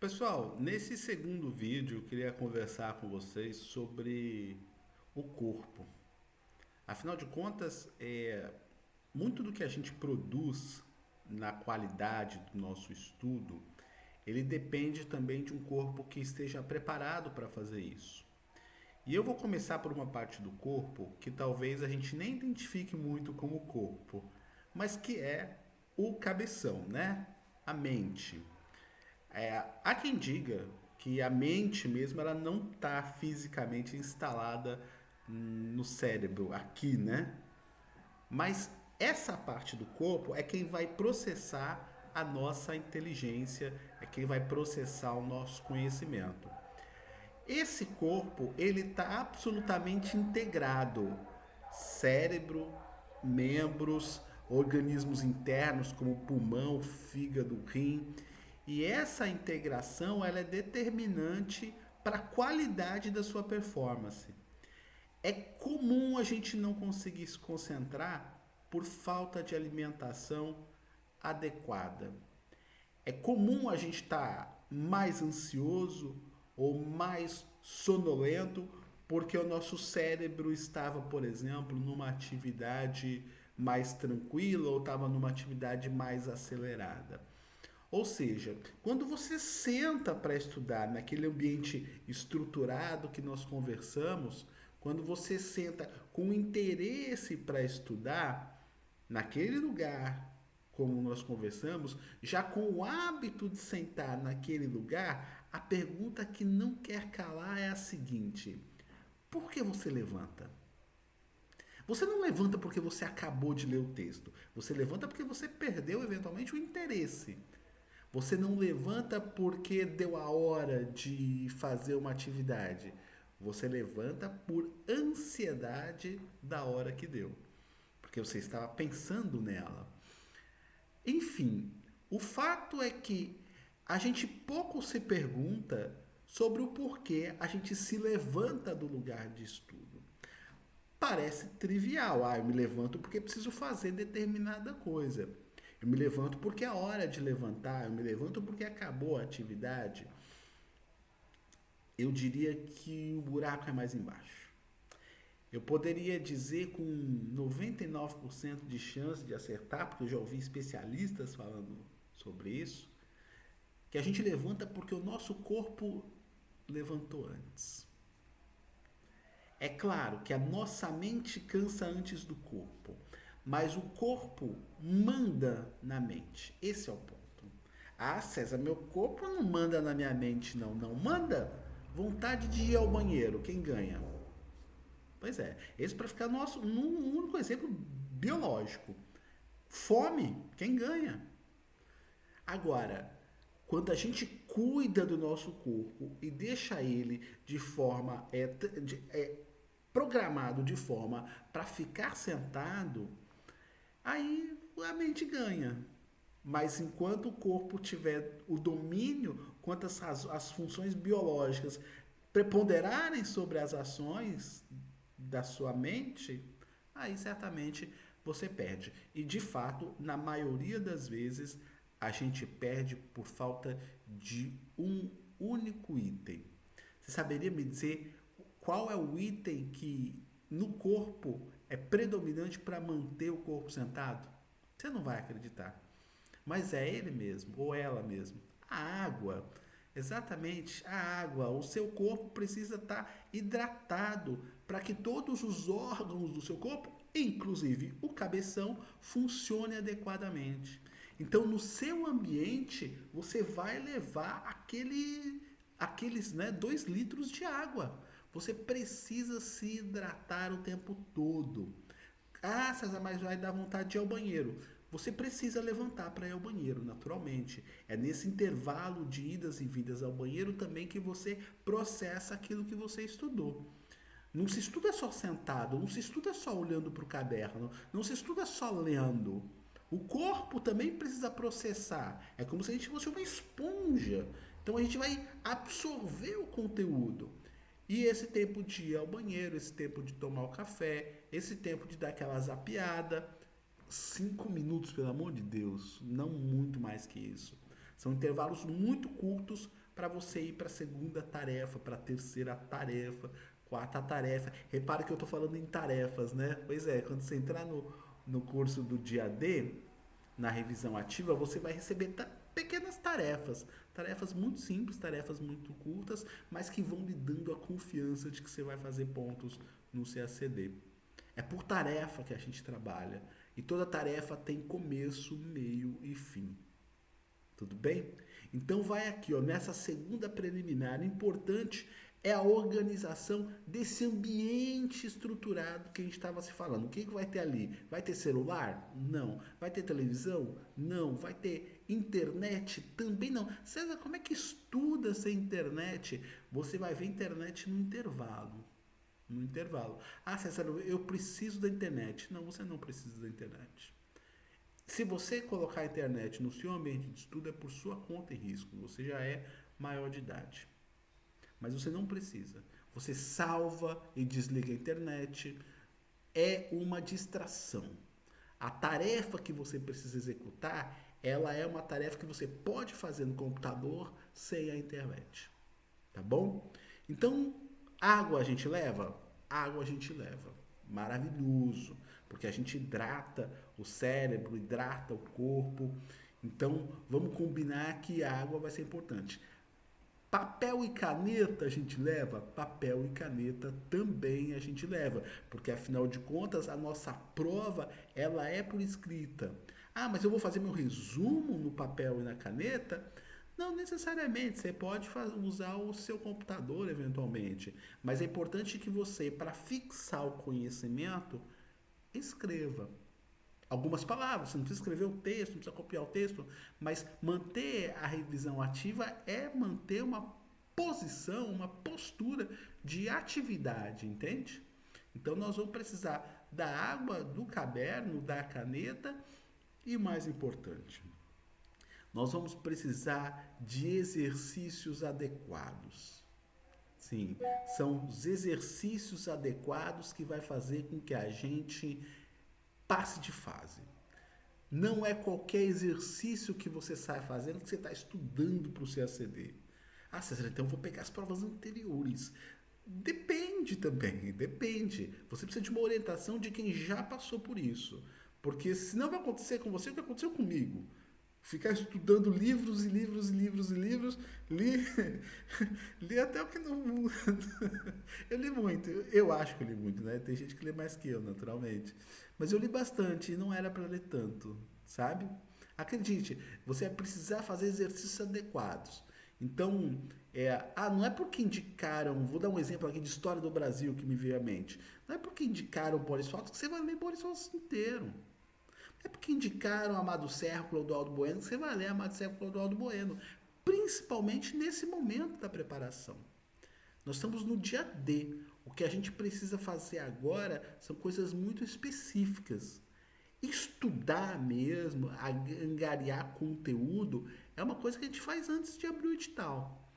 Pessoal, nesse segundo vídeo eu queria conversar com vocês sobre o corpo. Afinal de contas, muito do que a gente produz na qualidade do nosso estudo, ele depende também de um corpo que esteja preparado para fazer isso. E eu vou começar por uma parte do corpo que talvez a gente nem identifique muito como corpo, mas que é o cabeção, né? A mente. Há quem diga que a mente mesmo ela não está fisicamente instalada no cérebro, aqui, né? Mas essa parte do corpo é quem vai processar a nossa inteligência, é quem vai processar o nosso conhecimento. Esse corpo, ele está absolutamente integrado. Cérebro, membros, organismos internos como pulmão, fígado, rim. E essa integração ela é determinante para a qualidade da sua performance. É comum a gente não conseguir se concentrar por falta de alimentação adequada. É comum a gente estar mais ansioso ou mais sonolento porque o nosso cérebro estava, por exemplo, numa atividade mais tranquila ou estava numa atividade mais acelerada. Ou seja, quando você senta para estudar naquele ambiente estruturado que nós conversamos, quando você senta com interesse para estudar naquele lugar, como nós conversamos, já com o hábito de sentar naquele lugar, a pergunta que não quer calar é a seguinte: por que você levanta? Você não levanta porque você acabou de ler o texto. Você levanta porque você perdeu eventualmente o interesse. Você não levanta porque deu a hora de fazer uma atividade. Você levanta por ansiedade da hora que deu. Porque você estava pensando nela. Enfim, o fato é que a gente pouco se pergunta sobre o porquê a gente se levanta do lugar de estudo. Parece trivial, eu me levanto porque preciso fazer determinada coisa. Eu me levanto porque é hora de levantar, eu me levanto porque acabou a atividade. Eu diria que o buraco é mais embaixo. Eu poderia dizer com 99% de chance de acertar, porque eu já ouvi especialistas falando sobre isso, que a gente levanta porque o nosso corpo levantou antes. É claro que a nossa mente cansa antes do corpo, mas o corpo manda na mente. Esse é o ponto. Ah, César, meu corpo não manda na minha mente, não. Não manda? Vontade de ir ao banheiro, quem ganha? Pois é, esse para ficar nosso, num único exemplo biológico. Fome, quem ganha? Agora, quando a gente cuida do nosso corpo e deixa ele de forma programado de forma para ficar sentado, aí a mente ganha. Mas enquanto o corpo tiver o domínio quanto as funções biológicas preponderarem sobre as ações da sua mente, aí certamente você perde. E de fato, na maioria das vezes, a gente perde por falta de um único item. Você saberia me dizer qual é o item que no corpo é predominante para manter o corpo sentado? Você não vai acreditar. Mas é ele mesmo, ou ela mesmo. A água. Exatamente, a água. O seu corpo precisa estar hidratado para que todos os órgãos do seu corpo, inclusive o cabeção, funcione adequadamente. Então, no seu ambiente, você vai levar aqueles 2 litros de água. Você precisa se hidratar o tempo todo. Ah, César, mas vai dar vontade de ir ao banheiro. Você precisa levantar para ir ao banheiro, naturalmente. É nesse intervalo de idas e vindas ao banheiro também que você processa aquilo que você estudou. Não se estuda só sentado, não se estuda só olhando para o caderno, não se estuda só lendo. O corpo também precisa processar. É como se a gente fosse uma esponja. Então a gente vai absorver o conteúdo. E esse tempo de ir ao banheiro, esse tempo de tomar o café, esse tempo de dar aquela zapiada, 5 minutos, pelo amor de Deus, não muito mais que isso. São intervalos muito curtos para você ir para a segunda tarefa, para a terceira tarefa, quarta tarefa. Repare que eu estou falando em tarefas, né? Pois é, quando você entrar no curso do dia D, na revisão ativa, você vai receber pequenas tarefas. Tarefas muito simples, tarefas muito curtas, mas que vão lhe dando a confiança de que você vai fazer pontos no CACD. É por tarefa que a gente trabalha. E toda tarefa tem começo, meio e fim. Tudo bem? Então vai aqui, ó, nessa segunda preliminar, o importante é a organização desse ambiente estruturado que a gente estava se falando. O que vai ter ali? Vai ter celular? Não. Vai ter televisão? Não. Vai ter internet? Também não. César, como é que estuda sem internet? Você vai ver internet no intervalo. No intervalo. Ah, César, eu preciso da internet. Não, você não precisa da internet. Se você colocar a internet no seu ambiente de estudo, é por sua conta e risco. Você já é maior de idade. Mas você não precisa. Você salva e desliga a internet. É uma distração. A tarefa que você precisa executar, ela é uma tarefa que você pode fazer no computador sem a internet. Tá bom? Então, água a gente leva? Água a gente leva. Maravilhoso. Porque a gente hidrata o cérebro, hidrata o corpo. Então, vamos combinar que a água vai ser importante. Papel e caneta a gente leva? Papel e caneta também a gente leva, porque afinal de contas a nossa prova ela é por escrita. Ah, mas eu vou fazer meu resumo no papel e na caneta? Não necessariamente, você pode usar o seu computador eventualmente, mas é importante que você, para fixar o conhecimento, escreva algumas palavras, você não precisa escrever o texto, não precisa copiar o texto, mas manter a revisão ativa é manter uma posição, uma postura de atividade, entende? Então nós vamos precisar da água, do caderno, da caneta e mais importante, nós vamos precisar de exercícios adequados. Sim, são os exercícios adequados que vai fazer com que a gente passe de fase. Não é qualquer exercício que você sai fazendo que você está estudando para o CACD. Ah, César, então eu vou pegar as provas anteriores. Depende também, depende. Você precisa de uma orientação de quem já passou por isso. Porque senão vai acontecer com você o que aconteceu comigo. Ficar estudando livros e livros e livros e livros. Li, li até o que não. Eu li muito. Eu acho que eu li muito, né? Tem gente que lê mais que eu, naturalmente. Mas eu li bastante e não era para ler tanto, sabe? Acredite, você vai precisar fazer exercícios adequados. Então, não é porque indicaram, vou dar um exemplo aqui de história do Brasil que me veio à mente. Não é porque indicaram Boris Falso que você vai ler Boris Falso inteiro. É porque indicaram Amado Serra, Clodoaldo Bueno, que você vai ler Amado Serra, Clodoaldo Bueno. Principalmente nesse momento da preparação. Nós estamos no dia D. O que a gente precisa fazer agora são coisas muito específicas. Estudar mesmo, angariar conteúdo, é uma coisa que a gente faz antes de abrir o edital.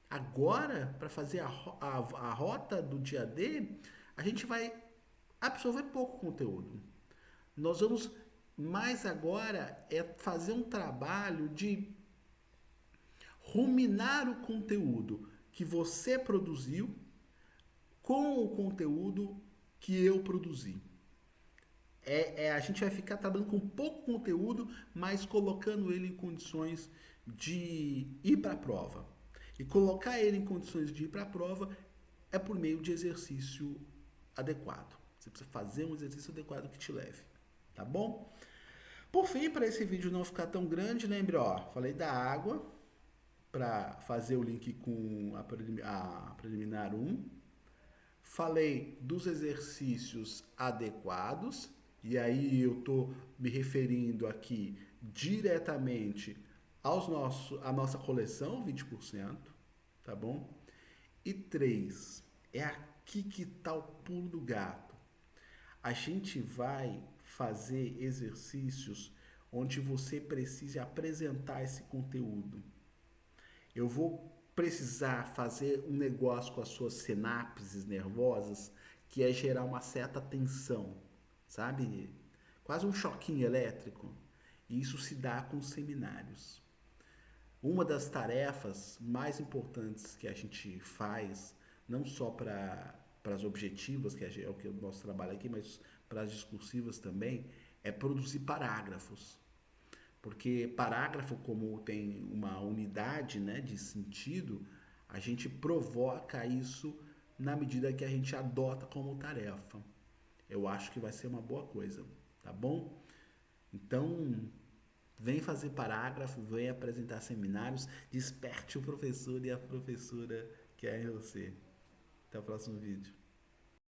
Agora, para fazer a rota do dia D, a gente vai absorver pouco conteúdo. Nós vamos mais agora fazer um trabalho de ruminar o conteúdo que você produziu com o conteúdo que eu produzi. A gente vai ficar trabalhando com pouco conteúdo, mas colocando ele em condições de ir para a prova. E colocar ele em condições de ir para a prova é por meio de exercício adequado. Você precisa fazer um exercício adequado que te leve. Tá bom? Por fim, para esse vídeo não ficar tão grande, lembre, ó, falei da água para fazer o link com a preliminar 1. Falei dos exercícios adequados, e aí eu estou me referindo aqui diretamente à nossa coleção, 20%, tá bom? E 3, é aqui que está o pulo do gato. A gente vai fazer exercícios onde você precise apresentar esse conteúdo. Eu vou precisar fazer um negócio com as suas sinapses nervosas que é gerar uma certa tensão, sabe? Quase um choquinho elétrico. E isso se dá com seminários. Uma das tarefas mais importantes que a gente faz, não só para as objetivas, é o que é o nosso trabalho aqui, mas para as discursivas também, é produzir parágrafos. Porque parágrafo, como tem uma unidade, né, de sentido, a gente provoca isso na medida que a gente adota como tarefa. Eu acho que vai ser uma boa coisa, tá bom? Então, vem fazer parágrafo, vem apresentar seminários, desperte o professor e a professora que é em você. Até o próximo vídeo.